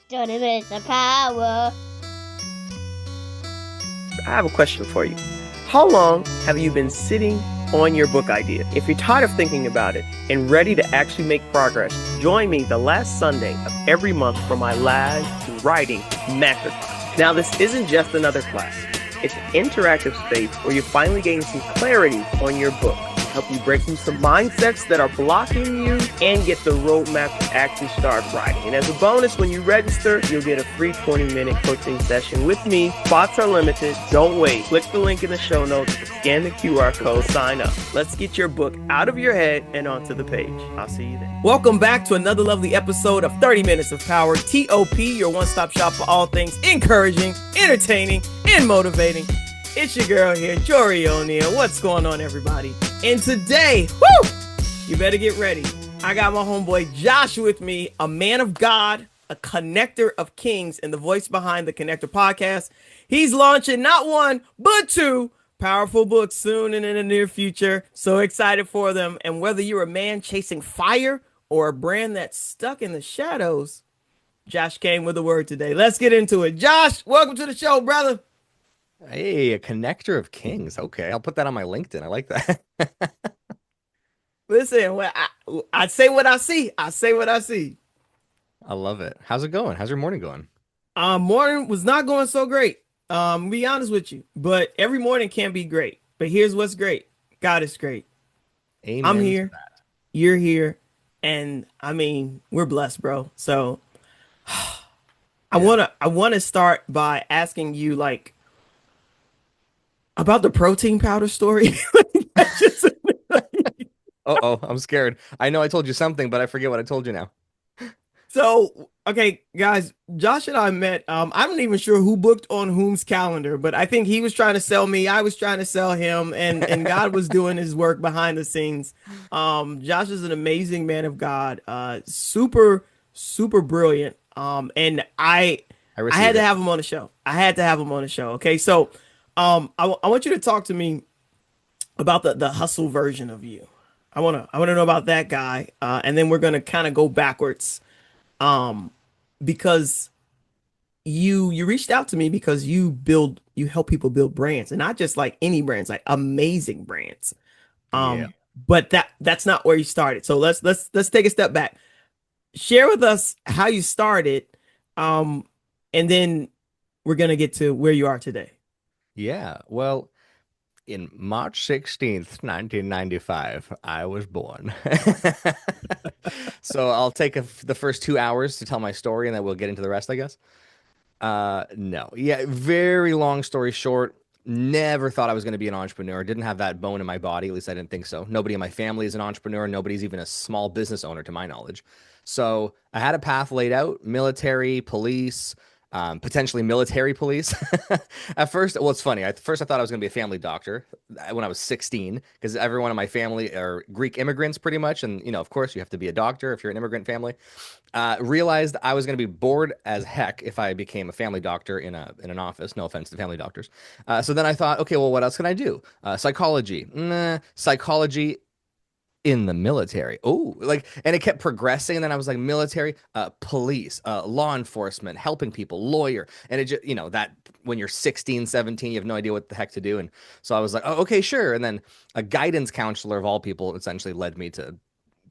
30 minutes of power. I have a question for you. How long have you been sitting on your book idea? If you're tired of thinking about it and ready to actually make progress, join me the last Sunday of every month for my live writing Masterclass. Now, this isn't just another class. It's an interactive space where you finally gain some clarity on your book, help you break through some mindsets that are blocking you, and get the roadmap to actually start writing. And as a bonus, when you register, you'll get a free 20-minute coaching session with me. Spots are limited. Don't wait. Click the link in the show notes, scan the QR code, sign up. Let's get your book out of your head and onto the page. I'll see you there. Welcome back to another lovely episode of 30 Minutes of Power, TOP, your one-stop shop for all things encouraging, entertaining, and motivating. It's your girl here, JoriONeale. What's going on, everybody? And today, you better get ready. I got my homeboy Josh with me, a man of God, a connector of kings, and the voice behind the Connector Podcast. He's launching not one, but two powerful books soon and in the near future. So excited for them. And whether you're a man chasing fire or a brand that's stuck in the shadows, Josh came with a word today. Let's get into it. Josh, welcome to the show, brother. Hey, a connector of kings. Okay, I'll put that on my LinkedIn. I like that. Listen, well, I say what I see. I say what I see. I love it. How's it going? How's your morning going? Morning was not going so great. Be honest with you, but every morning can be great. But here's what's great. God is great. Amen. I'm here. You're here. And I mean, we're blessed, bro. So I want to start by asking you about the protein powder story. Oh, I'm scared. I know I told you something, but I forget what I told you now. So, okay, guys, Josh and I met. I'm not even sure who booked on whom's calendar, but I think he was trying to sell me. I was trying to sell him, and God was doing his work behind the scenes. Josh is an amazing man of God, super brilliant. And I had to have him on the show. Okay, so I want you to talk to me about the hustle version of you. I want to know about that guy, and then we're gonna kind of go backwards, because you reached out to me because you help people build brands, and not just like any brands, like amazing brands. But that's not where you started. So let's take a step back. Share with us how you started, and then we're gonna get to where you are today. Yeah, well, in March 16th, 1995, I was born. So I'll take the first 2 hours to tell my story, and then we'll get into the rest, I guess. No. Yeah, very long story short, never thought I was going to be an entrepreneur. Didn't have that bone in my body. At least I didn't think so. Nobody in my family is an entrepreneur. Nobody's even a small business owner, to my knowledge. So I had a path laid out: military, police, potentially military police. At first, well, it's funny. At first, I thought I was going to be a family doctor when I was 16, because everyone in my family are Greek immigrants pretty much. And, of course, you have to be a doctor if you're an immigrant family. Realized I was going to be bored as heck if I became a family doctor in an office. No offense to family doctors. So then I thought, okay, well, what else can I do? Psychology. Psychology in the military. And it kept progressing. And then I was like, military, police, law enforcement, helping people, lawyer. And it just, that when you're 16, 17, you have no idea what the heck to do. And so I was like, oh, okay, sure. And then a guidance counselor of all people essentially led me to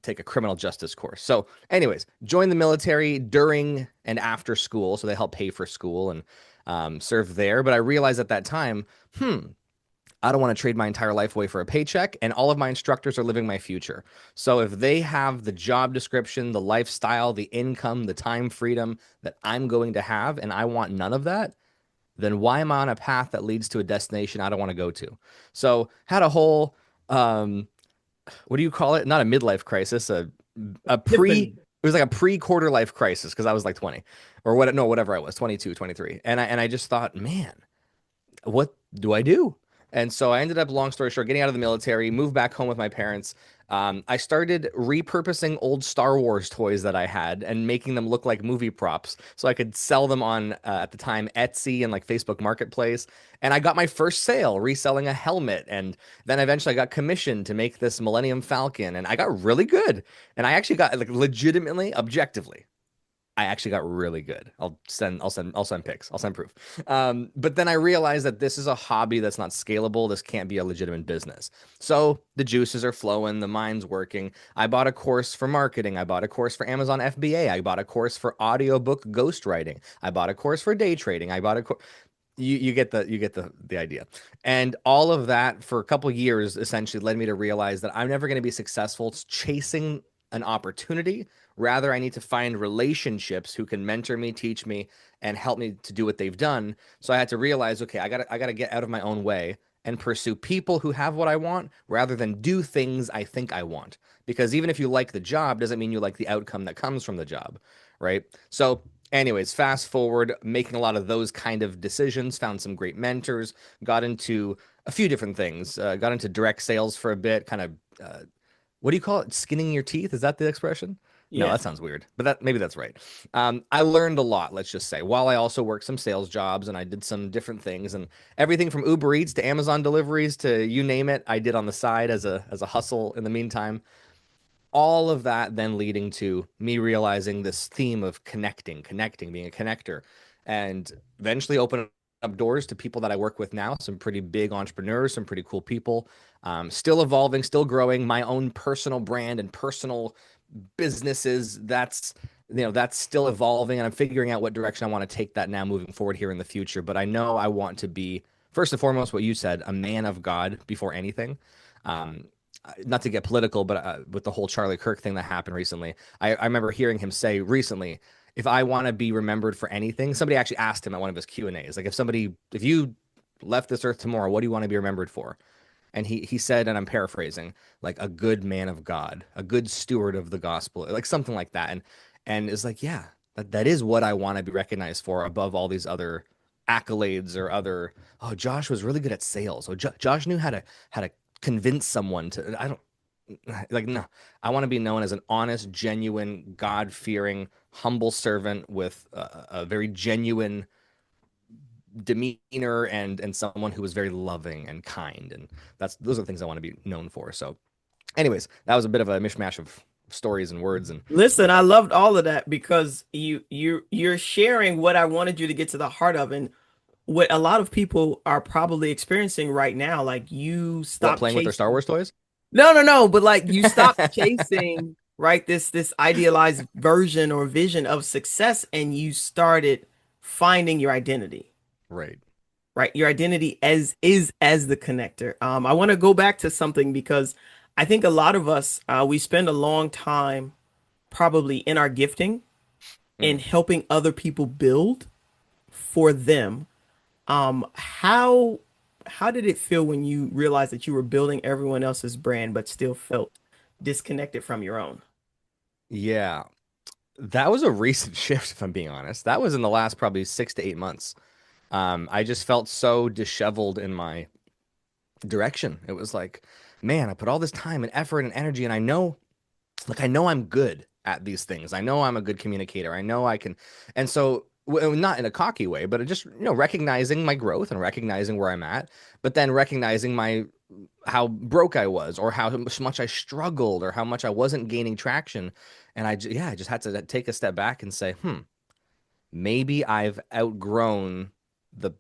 take a criminal justice course. So anyways, joined the military during and after school. So they help pay for school and serve there. But I realized at that time, I don't want to trade my entire life away for a paycheck, and all of my instructors are living my future. So if they have the job description, the lifestyle, the income, the time freedom that I'm going to have, and I want none of that, then why am I on a path that leads to a destination I don't want to go to? So had a whole, what do you call it? Not a midlife crisis, it was like a pre-quarter life crisis, because I was like 20 or whatever I was, 22, 23. And I just thought, man, what do I do? And so I ended up, long story short, getting out of the military, moved back home with my parents. I started repurposing old Star Wars toys that I had and making them look like movie props so I could sell them on, at the time, Etsy and like Facebook Marketplace. And I got my first sale reselling a helmet. And then eventually I got commissioned to make this Millennium Falcon. And I got really good. And I actually got, like, legitimately, objectively, I actually got really good. I'll send pics. I'll send proof. But then I realized that this is a hobby that's not scalable. This can't be a legitimate business. So the juices are flowing, the mind's working. I bought a course for marketing. I bought a course for Amazon FBA. I bought a course for audiobook ghostwriting. I bought a course for day trading. I bought a course. You get the idea. And all of that for a couple years essentially led me to realize that I'm never going to be successful chasing an opportunity. Rather, I need to find relationships who can mentor me, teach me, and help me to do what they've done. So I had to realize, okay, I gotta get out of my own way and pursue people who have what I want rather than do things I think I want. Because even if you like the job, doesn't mean you like the outcome that comes from the job, right? So anyways, fast forward, making a lot of those kind of decisions, found some great mentors, got into a few different things, got into direct sales for a bit, kind of, what do you call it? Skinning your teeth? Is that the expression? No, Yeah. that sounds weird, but maybe that's right. I learned a lot, let's just say, while I also worked some sales jobs and I did some different things, and everything from Uber Eats to Amazon deliveries to you name it, I did on the side as a hustle in the meantime. All of that then leading to me realizing this theme of connecting, being a connector, and eventually opening up doors to people that I work with now, some pretty big entrepreneurs, some pretty cool people, still evolving, still growing my own personal brand and personal businesses. That's still evolving, and I'm figuring out what direction I want to take that now moving forward here in the future. But I know I want to be, first and foremost, what you said, a man of God before anything. Um, Not to get political, but with the whole Charlie Kirk thing that happened recently, I remember hearing him say recently, if I want to be remembered for anything, somebody actually asked him at one of his Q&As, like if you left this earth tomorrow, what do you want to be remembered for? And he said, and I'm paraphrasing, like a good man of God, a good steward of the gospel, like something like that. And it's like, yeah, that is what I want to be recognized for above all these other accolades or other, oh, Josh was really good at sales. Oh, Josh knew how to convince someone to, I don't like, no, I want to be known as an honest, genuine, God-fearing, humble servant with a very genuine demeanor and someone who was very loving and kind, and those are the things I want to be known for. So anyways, that was a bit of a mishmash of stories and words. And Listen, I loved all of that because you're sharing what I wanted you to get to the heart of, and what a lot of people are probably experiencing right now. Like you what, stop playing with their Star chasing. Wars toys? No, but like you stop chasing, right? This idealized version or vision of success, and you started finding your identity. Right. Right, your identity as the connector. I want to go back to something because I think a lot of us we spend a long time probably in our gifting in Mm. helping other people build for them. How did it feel when you realized that you were building everyone else's brand but still felt disconnected from your own? Yeah, that was a recent shift, if I'm being honest. That was in the last probably 6 to 8 months. I just felt so disheveled in my direction. It was like, man, I put all this time and effort and energy, and I know I'm good at these things. I know I'm a good communicator. I know I can. And so, not in a cocky way, but just, recognizing my growth and recognizing where I'm at, but then recognizing how broke I was, or how much I struggled, or how much I wasn't gaining traction. And I just had to take a step back and say, maybe I've outgrown the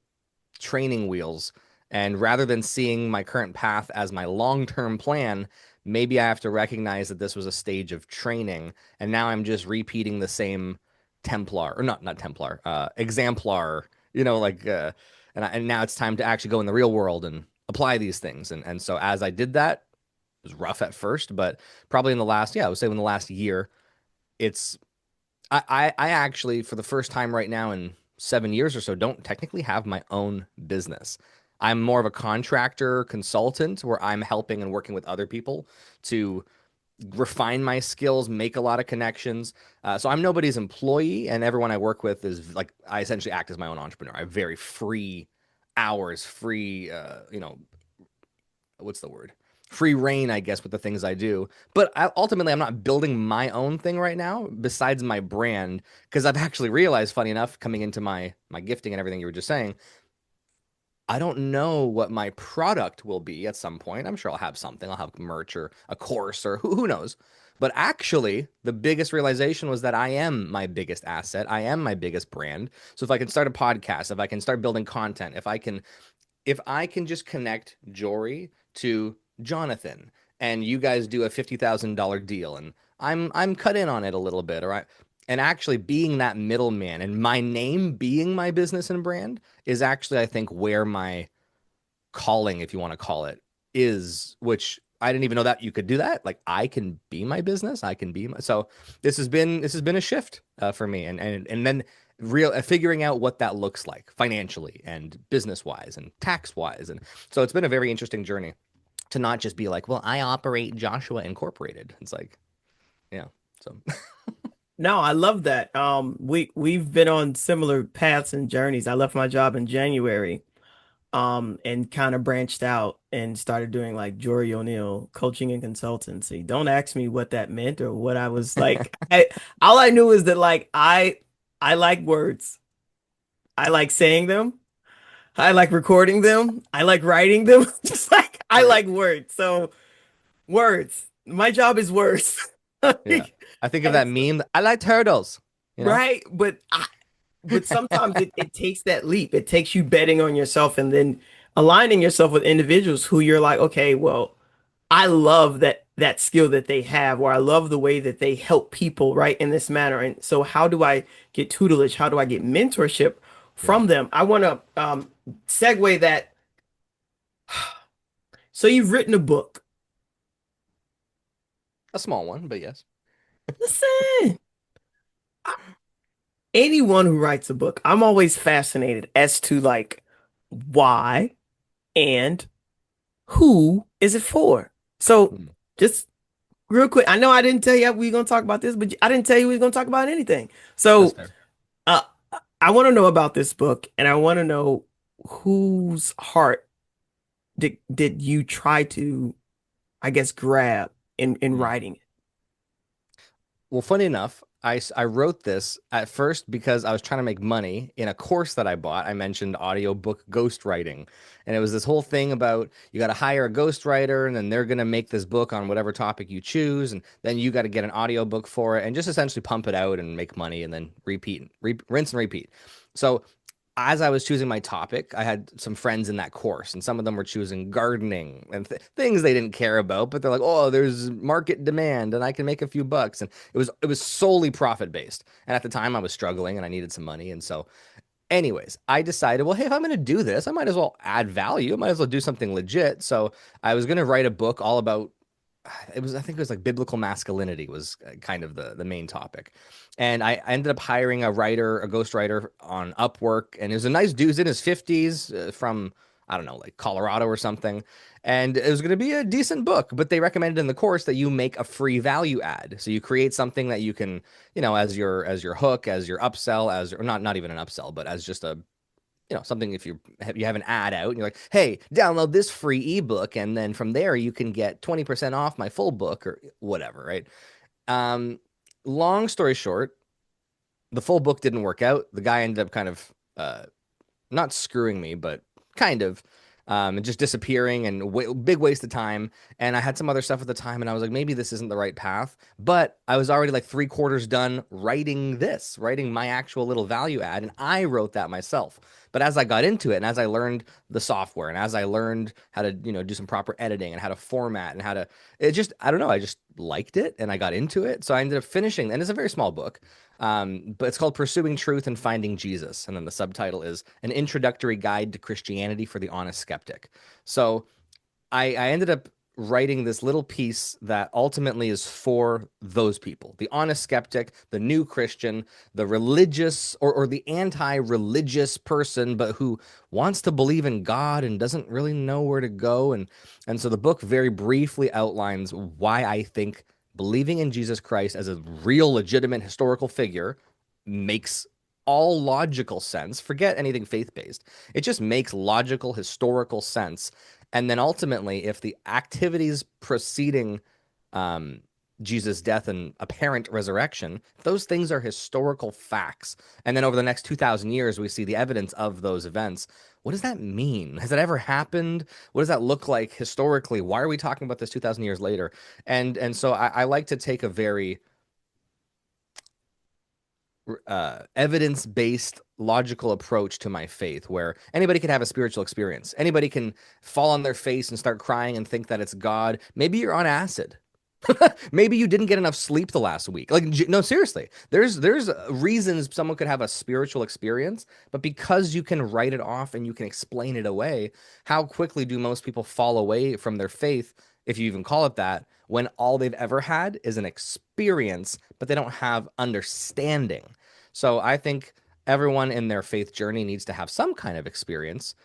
training wheels. And rather than seeing my current path as my long-term plan, maybe I have to recognize that this was a stage of training, and now I'm just repeating the same Templar, or not Templar, exemplar, and now it's time to actually go in the real world and apply these things. And so as I did that, it was rough at first, but probably in the last, I would say in the last year, it's I actually, for the first time right now in 7 years or so, don't technically have my own business. I'm more of a contractor consultant where I'm helping and working with other people to refine my skills, make a lot of connections. So I'm nobody's employee, and everyone I work with is like, I essentially act as my own entrepreneur. I have very free hours, free, what's the word? Free reign, I guess, with the things I do. But ultimately, I'm not building my own thing right now besides my brand, because I've actually realized, funny enough, coming into my gifting and everything you were just saying, I don't know what my product will be at some point. I'm sure I'll have something. I'll have merch or a course or who knows. But actually, the biggest realization was that I am my biggest asset. I am my biggest brand. So if I can start a podcast, if I can start building content, if I can just connect Jori to Jonathan and you guys do a $50,000 deal and I'm cut in on it a little bit, all right? And actually being that middleman and my name being my business and brand is actually, I think, where my calling, if you want to call it, is, which I didn't even know that you could do that. Like I can be my business. I can be my, so this has been a shift for me. And then real figuring out what that looks like financially and business wise and tax wise. And so it's been a very interesting journey to not just be like, well, I operate Joshua Incorporated. It's like, yeah. So No, I love that. We've been on similar paths and journeys. I left my job in January, and kind of branched out and started doing like JoriONeale coaching and consultancy. Don't ask me what that meant or what I was like. All I knew is that like I like words. I like saying them. I like recording them. I like writing them. Just like I right. like words. So words. My job is words. Yeah. I think of And that so- meme. I like turtles, you know? right, but sometimes it takes that leap. It takes you betting on yourself and then aligning yourself with individuals who you're like, okay, well, I love that skill that they have, or I love the way that they help people, right, in this manner. And so how do I get tutelage? How do I get mentorship Yeah. from them? I want to segue that. So you've written a book. A small one, but yes. Listen, anyone who writes a book, I'm always fascinated as to like why and who is it for? So Hmm. just real quick, I know I didn't tell you we are gonna talk about this, but I didn't tell you we were gonna talk about anything. That's So fair. uh, I want to know about this book, and I want to know whose heart did you try to, I guess, grab in Hmm. writing it? Well, funny enough, I wrote this at first because I was trying to make money in a course that I bought. I mentioned audiobook ghostwriting. And it was this whole thing about you got to hire a ghostwriter and then they're going to make this book on whatever topic you choose. And then you got to get an audiobook for it and just essentially pump it out and make money and then repeat, rinse and repeat. So as I was choosing my topic, I had some friends in that course, and some of them were choosing gardening and things they didn't care about, but they're like, "Oh, there's market demand, and I can make a few bucks." And it was solely profit based. And at the time, I was struggling, and I needed some money, and so, anyways, I decided, well, hey, if I'm going to do this, I might as well add value. I might as well do something legit. So I was going to write a book all about I think it was like biblical masculinity was kind of the main topic. And I ended up hiring a writer, a ghostwriter on Upwork, and it was a nice dude. He was in his 50s, from I don't know, like Colorado or something. And it was going to be a decent book, but they recommended in the course that you make a free value add. So you create something that you can, as your hook, as your upsell, as or not even an upsell, but as just a something. If you have an ad out and you're like, hey, download this free ebook, and then from there you can get 20% off my full book or whatever, right? um Long story short, the full book didn't work out. The guy ended up kind of not screwing me, but kind of, and just disappearing and big waste of time. And I had some other stuff at the time, and I was like, maybe this isn't the right path. But I was already like three-quarters done writing my actual little value add, and I wrote that myself. But as I got into it, and as I learned the software, and as I learned how to, do some proper editing and how to format and how to, I don't know, I just liked it and I got into it. So I ended up finishing, and it's a very small book. But it's called Pursuing Truth and Finding Jesus. And then the subtitle is An Introductory Guide to Christianity for the Honest Skeptic. So I ended up writing this little piece that ultimately is for those people: the honest skeptic, the new Christian, the religious or the anti-religious person, but who wants to believe in God and doesn't really know where to go. And so the book very briefly outlines why I think believing in Jesus Christ as a real, legitimate historical figure makes all logical sense. Forget anything faith-based. It just makes logical, historical sense. And then ultimately, if the activities preceding um, Jesus' death and apparent resurrection, those things are historical facts. And then over the next 2,000 years, we see the evidence of those events. What does that mean? Has that ever happened? What does that look like historically? Why are we talking about this 2,000 years later? And so I like to take a very evidence-based logical approach to my faith, where anybody can have a spiritual experience. Anybody can fall on their face and start crying and think that it's God. Maybe you're on acid. Maybe you didn't get enough sleep the last week. Like, no, seriously, there's reasons someone could have a spiritual experience, but because you can write it off and you can explain it away, how quickly do most people fall away from their faith, if you even call it that, when all they've ever had is an experience, but they don't have understanding. So I think everyone in their faith journey needs to have some kind of experience,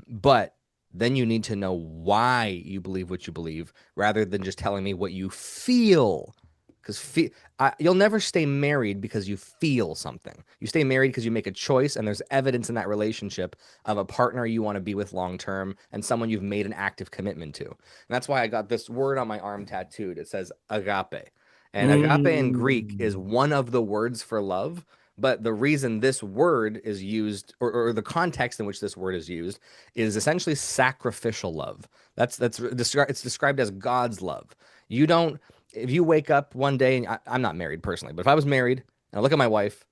but then you need to know why you believe what you believe rather than just telling me what you feel. Because you'll never stay married because you feel something. You stay married because you make a choice and there's evidence in that relationship of a partner you want to be with long term and someone you've made an active commitment to. And that's why I got this word on my arm tattooed. It says agape. And agape in Greek is one of the words for love. But the reason this word is used, or the context in which this word is used, is essentially sacrificial love. It's described as God's love. You don't, if you wake up one day, and I'm not married personally, but if I was married and I look at my wife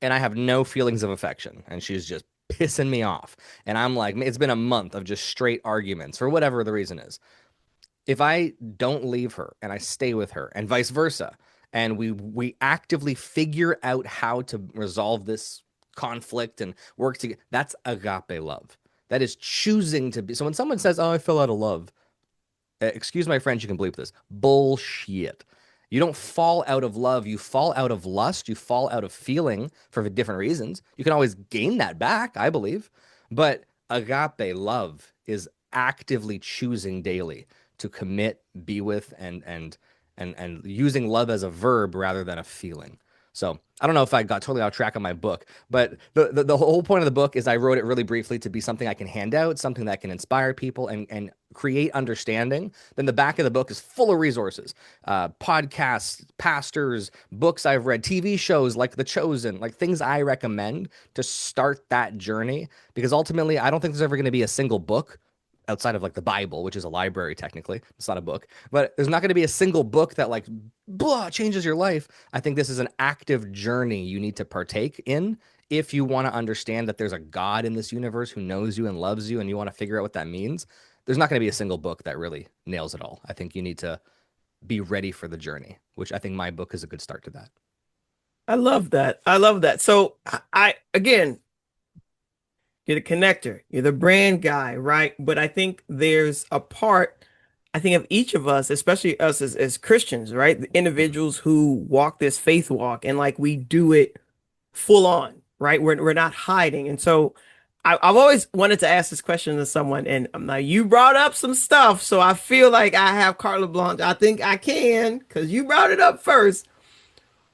and I have no feelings of affection and she's just pissing me off, and I'm like, it's been a month of just straight arguments for whatever the reason is. If I don't leave her and I stay with her and vice versa, and we actively figure out how to resolve this conflict and work together, that's agape love. That is choosing to be. So when someone says, "Oh, I fell out of love," excuse my French, you can bleep this. Bullshit. You don't fall out of love. You fall out of lust. You fall out of feeling for different reasons. You can always gain that back, I believe. But agape love is actively choosing daily to commit, be with, and using love as a verb rather than a feeling. So I don't know if I got totally off track on my book, but the whole point of the book is I wrote it really briefly to be something I can hand out, something that can inspire people and create understanding. Then the back of the book is full of resources, podcasts, pastors, books I've read, TV shows like The Chosen, like things I recommend to start that journey. Because ultimately, I don't think there's ever going to be a single book outside of like the Bible, which is a library technically. It's not a book, but there's not going to be a single book that like blah changes your life. I think this is an active journey you need to partake in if you want to understand that there's a God in this universe who knows you and loves you and you want to figure out what that means. There's not going to be a single book that really nails it all. I think you need to be ready for the journey, which I think my book is a good start to that. I love that. I love that. So again, you're the connector, you're the brand guy, right? But I think there's a part, I think, of each of us, especially us as Christians, right? The individuals who walk this faith walk and like we do it full on, right? We're not hiding. And so I've always wanted to ask this question to someone, and I'm like, you brought up some stuff, so I feel like I have carte blanche. I think I can, because you brought it up first.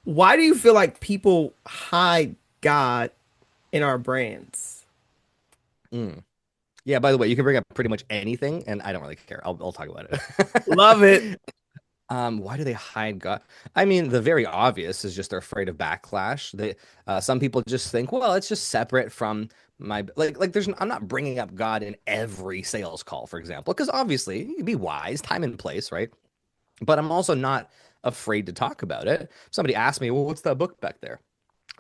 Why do you feel like people hide God in our brands? Yeah, by the way, you can bring up pretty much anything, and I don't really care. I'll talk about it. Love it. Why do they hide God? I mean, the very obvious is just they're afraid of backlash. Some people just think, well, it's just separate from my I'm not bringing up God in every sales call, for example, because obviously you be wise, time and place, right? But I'm also not afraid to talk about it. If somebody asks me, well, what's that book back there?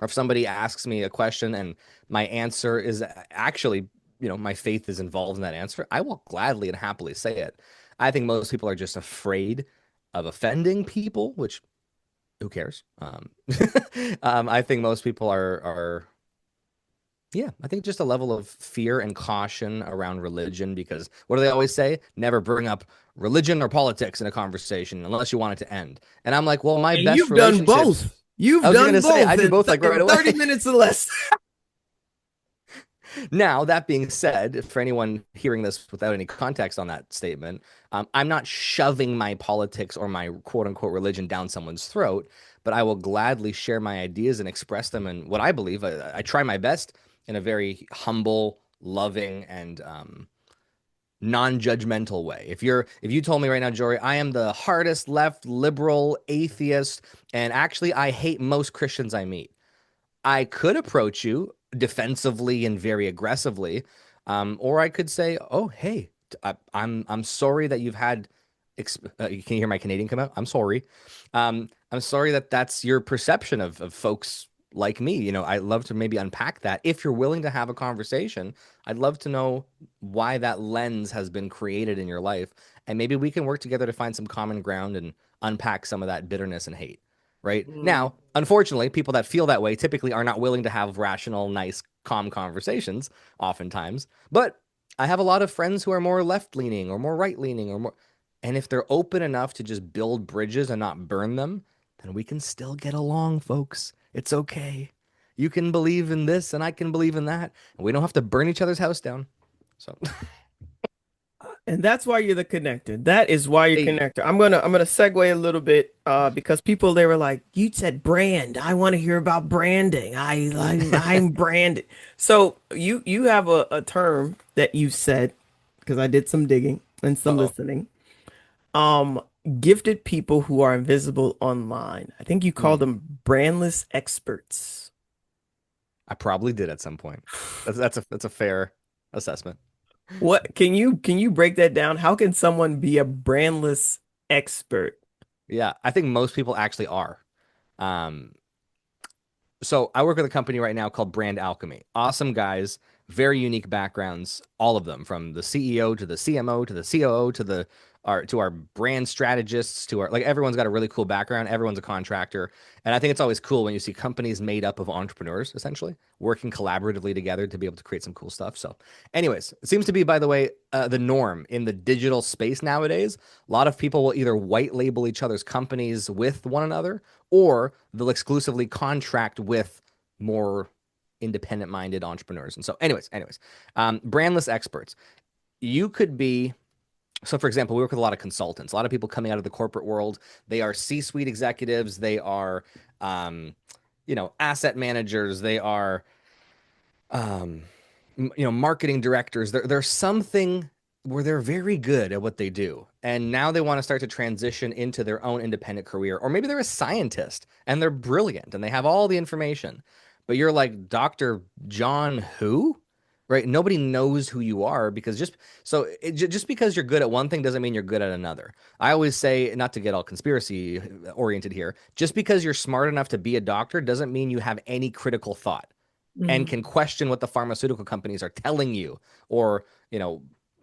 Or if somebody asks me a question and my answer is actually, my faith is involved in that answer, I will gladly and happily say it. I think most people are just afraid of offending people, which who cares? I think most people are I think just a level of fear and caution around religion, because what do they always say? Never bring up religion or politics in a conversation unless you want it to end. And I'm like, well, my And best you've done relationships. both. You've I was done gonna say, both. I do both like right away. 30 minutes or less. Now, that being said, for anyone hearing this without any context on that statement, I'm not shoving my politics or my quote unquote religion down someone's throat, but I will gladly share my ideas and express them in what I believe. I try my best in a very humble, loving, and non-judgmental way. If you told me right now, Jori, I am the hardest left liberal atheist, and actually I hate most Christians I meet, I could approach you defensively and very aggressively, or I could say, "Oh, hey, I'm sorry that you've had." Can you hear my Canadian come out? I'm sorry. I'm sorry that that's your perception of folks like me. I'd love to maybe unpack that. If you're willing to have a conversation, I'd love to know why that lens has been created in your life, and maybe we can work together to find some common ground and unpack some of that bitterness and hate. Right now, unfortunately, people that feel that way typically are not willing to have rational, nice, calm conversations oftentimes. But I have a lot of friends who are more left leaning or more right leaning or more. And if they're open enough to just build bridges and not burn them, then we can still get along, folks. It's okay. You can believe in this and I can believe in that. And we don't have to burn each other's house down. So, And that's why you're the connector. That is why you're hey, connector. I'm gonna segue a little bit because people they were like, you said brand. I want to hear about branding. I'm branded. So you have a term that you said because I did some digging and some uh-oh. listening. Um, Gifted people who are invisible online. I think you call Mm, them brandless experts. I probably did at some point. That's a fair assessment. What can you break that down? How can someone be a brandless expert? Yeah, I think most people actually are. Um, so I work with a company right now called Brand Alchemy. Awesome guys, very unique backgrounds, all of them, from the CEO to the CMO to the COO to our brand strategists to our, like, everyone's got a really cool background. Everyone's a contractor. And I think it's always cool when you see companies made up of entrepreneurs, essentially, working collaboratively together to be able to create some cool stuff. So, anyways, it seems to be, by the way, the norm in the digital space nowadays. A lot of people will either white label each other's companies with one another, or they'll exclusively contract with more independent minded entrepreneurs. And so, anyways, brandless experts. You could be, so for example, we work with a lot of consultants, a lot of people coming out of the corporate world. They are C-suite executives. They are, asset managers. They are, um, marketing directors. There's something where they're very good at what they do. And now they want to start to transition into their own independent career. Or maybe they're a scientist and they're brilliant and they have all the information. But you're like, Dr. John who? Right? Nobody knows who you are because just because you're good at one thing doesn't mean you're good at another. I always say, not to get all conspiracy oriented here, just because you're smart enough to be a doctor doesn't mean you have any critical thought and Mhm. can question what the pharmaceutical companies are telling you, or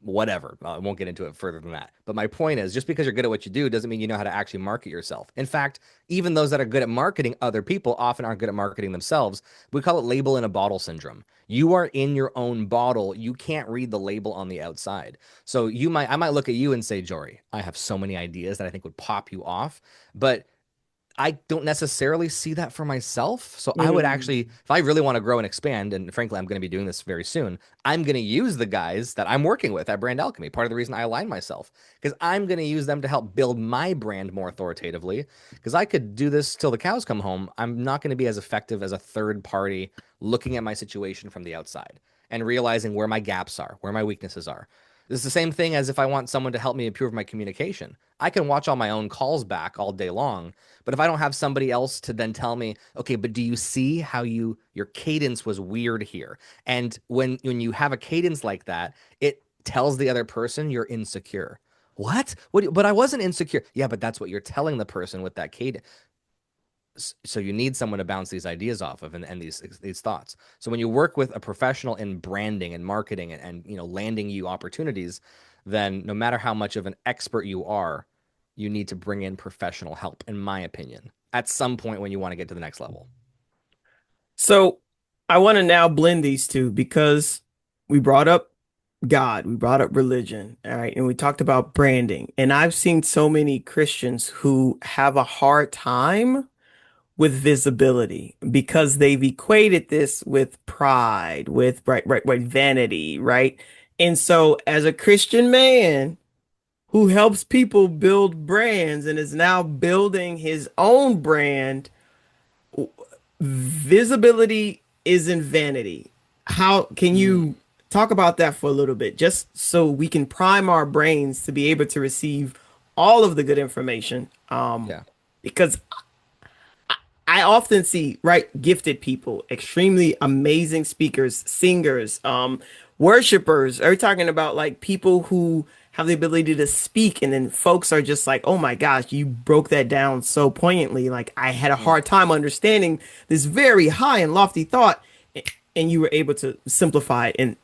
whatever. I won't get into it further than that, but my point is, just because you're good at what you do doesn't mean you know how to actually market yourself. In fact, even those that are good at marketing other people often aren't good at marketing themselves. We call it label in a bottle syndrome. You are in your own bottle. You can't read the label on the outside. So I might look at you and say, Jori, I have so many ideas that I think would pop you off, but I don't necessarily see that for myself. So I would actually, Mm. if I really want to grow and expand, and frankly, I'm going to be doing this very soon, I'm going to use the guys that I'm working with at Brand Alchemy. Part of the reason I align myself, because I'm going to use them to help build my brand more authoritatively. Because I could do this till the cows come home. I'm not going to be as effective as a third party looking at my situation from the outside and realizing where my gaps are, where my weaknesses are. This is the same thing as if I want someone to help me improve my communication. I can watch all my own calls back all day long, but if I don't have somebody else to then tell me, okay, but do you see how your cadence was weird here? And when you have a cadence like that, it tells the other person you're insecure. What? But I wasn't insecure. Yeah, but that's what you're telling the person with that cadence. So you need someone to bounce these ideas off of, and these thoughts. So when you work with a professional in branding and marketing and landing you opportunities, then no matter how much of an expert you are, you need to bring in professional help, in my opinion, at some point when you want to get to the next level. So I want to now blend these two because we brought up God, we brought up religion, all right, and we talked about branding. And I've seen so many Christians who have a hard time with visibility because they've equated this with pride, with right, vanity, right? And so as a Christian man who helps people build brands and is now building his own brand, visibility isn't vanity. How can Mm. you talk about that for a little bit, just so we can prime our brains to be able to receive all of the good information. Yeah. Because I often see, right, gifted people, extremely amazing speakers, singers, worshipers. Are we talking about like people who have the ability to speak, and then folks are just like, oh my gosh, you broke that down so poignantly. Like I had a hard time understanding this very high and lofty thought, and you were able to simplify it. And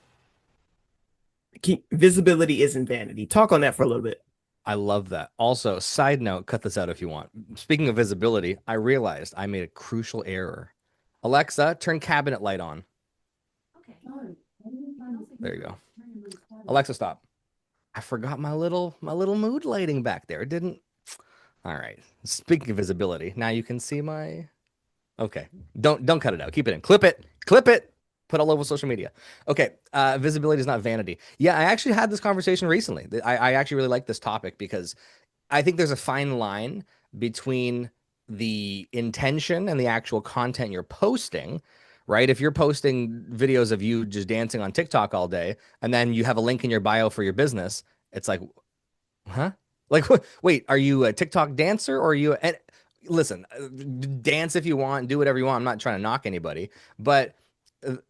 visibility isn't vanity. Talk on that for a little bit. I love that. Also, side note, cut this out if you want. Speaking of visibility, I realized I made a crucial error. Alexa, turn cabinet light on. There you go. Alexa, stop. I forgot my little mood lighting back there. It didn't. All right. Speaking of visibility, now you can see my. Okay. Don't cut it out. Keep it in. Clip it. Clip it. Put all over social media. Okay. Visibility is not vanity. Yeah, I actually had this conversation recently. I actually really like this topic because I think there's a fine line between the intention and the actual content you're posting, right? If you're posting videos of you just dancing on TikTok all day, and then you have a link in your bio for your business, it's like, huh? Like, wait, are you a TikTok dancer or are you? And listen, dance if you want, do whatever you want. I'm not trying to knock anybody, but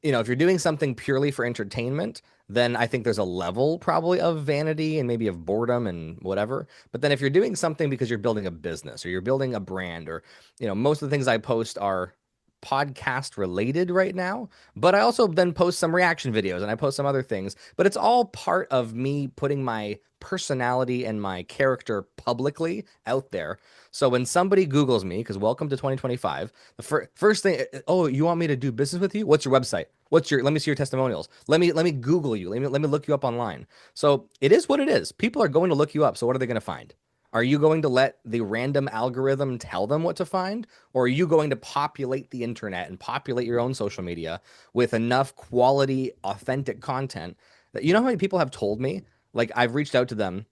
if you're doing something purely for entertainment, then I think there's a level probably of vanity and maybe of boredom and whatever. But then if you're doing something because you're building a business or you're building a brand, or, most of the things I post are podcast related right now, but I also then post some reaction videos and I post some other things, but it's all part of me putting my personality and my character publicly out there. So when somebody Googles me, because welcome to 2025, the first thing, oh, you want me to do business with you? What's your website? Let me see your testimonials. Let me Google you. Let me look you up online. So it is what it is. People are going to look you up. So what are they going to find? Are you going to let the random algorithm tell them what to find? Or are you going to populate the internet and populate your own social media with enough quality, authentic content that, how many people have told me, like I've reached out to them,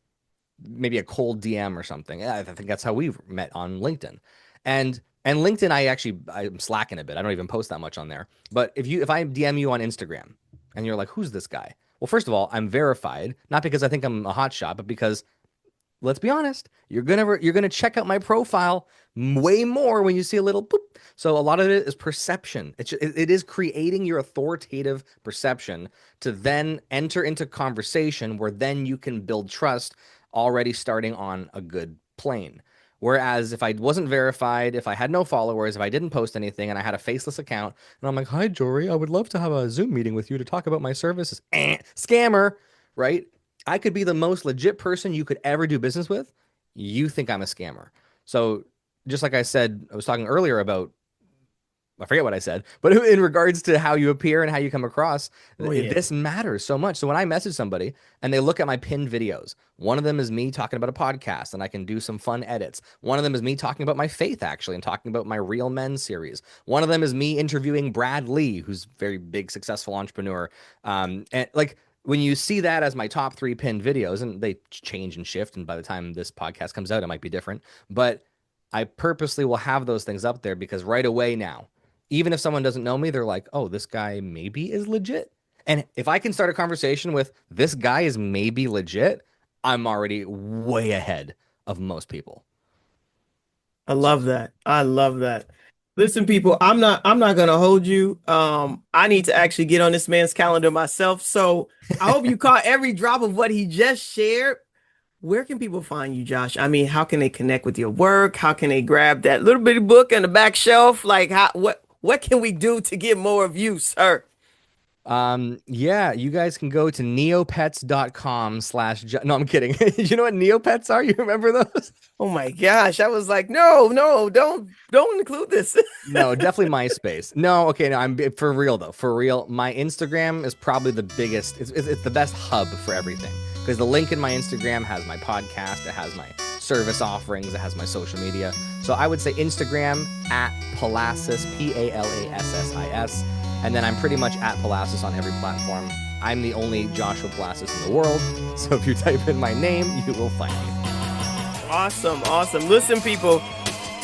maybe a cold DM or something. I think that's how we met on LinkedIn. And LinkedIn, I'm slacking a bit. I don't even post that much on there. But if I DM you on Instagram and you're like, who's this guy? Well, first of all, I'm verified, not because I think I'm a hotshot, but because, let's be honest, you're gonna check out my profile way more when you see a little boop. So a lot of it is perception. It is creating your authoritative perception to then enter into conversation where then you can build trust already starting on a good plane. Whereas if I wasn't verified, if I had no followers, if I didn't post anything and I had a faceless account and I'm like, hi, Jori, I would love to have a Zoom meeting with you to talk about my services. Scammer, right? I could be the most legit person you could ever do business with. You think I'm a scammer. So just like I said, I was talking earlier about, I forget what I said, but in regards to how you appear and how you come across, this matters so much. So when I message somebody and they look at my pinned videos, one of them is me talking about a podcast and I can do some fun edits. One of them is me talking about my faith actually and talking about my Real Men series. One of them is me interviewing Brad Lee, who's a very big, successful entrepreneur. And like, when you see that as my top 3 pinned videos, and they change and shift, and by the time this podcast comes out, it might be different, but I purposely will have those things up there because right away now, even if someone doesn't know me, they're like, oh, this guy maybe is legit. And if I can start a conversation with this guy is maybe legit, I'm already way ahead of most people. I love that. I love that. Listen, people, I'm not gonna hold you. I need to actually get on this man's calendar myself. So I hope you caught every drop of what he just shared. Where can people find you, Josh? I mean, how can they connect with your work? How can they grab that little bitty book on the back shelf? Like, what can we do to get more of you, sir? Yeah, you guys can go to neopets.com / no, I'm kidding. You know what Neopets are? You remember those? Oh my gosh. I was like, no, don't include this. No, definitely MySpace. No, okay, no, I'm for real though. For real, my Instagram is probably the biggest. It's the best hub for everything because the link in my Instagram has my podcast, it has my service offerings, it has my social media. So I would say Instagram @Palassis, Palassis. And then I'm pretty much @Palassis on every platform. I'm the only Joshua Palassis in the world. So if you type in my name, you will find me. Awesome. Listen, people,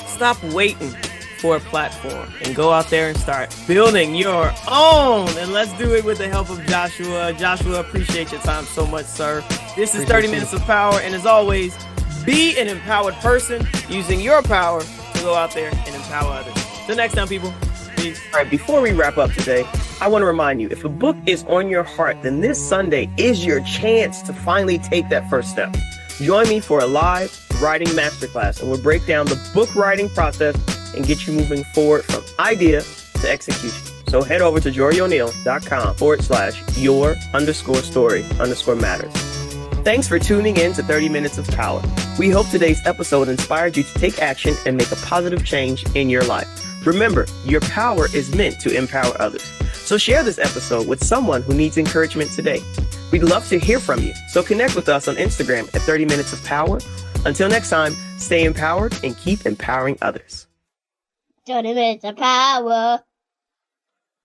stop waiting for a platform and go out there and start building your own. And let's do it with the help of Joshua. Joshua, appreciate your time so much, sir. This is 30 Minutes of Power. And as always, be an empowered person using your power to go out there and empower others. Till next time, people. Peace. All right, before we wrap up today, I want to remind you, if a book is on your heart, then this Sunday is your chance to finally take that first step. Join me for a live writing masterclass, and we'll break down the book writing process and get you moving forward from idea to execution. So head over to JoriONeale.com/your_story_matters. Thanks for tuning in to 30 Minutes of Power. We hope today's episode inspired you to take action and make a positive change in your life. Remember, your power is meant to empower others. So share this episode with someone who needs encouragement today. We'd love to hear from you. So connect with us on Instagram at 30 Minutes of Power. Until next time, stay empowered and keep empowering others. 30 minutes of power.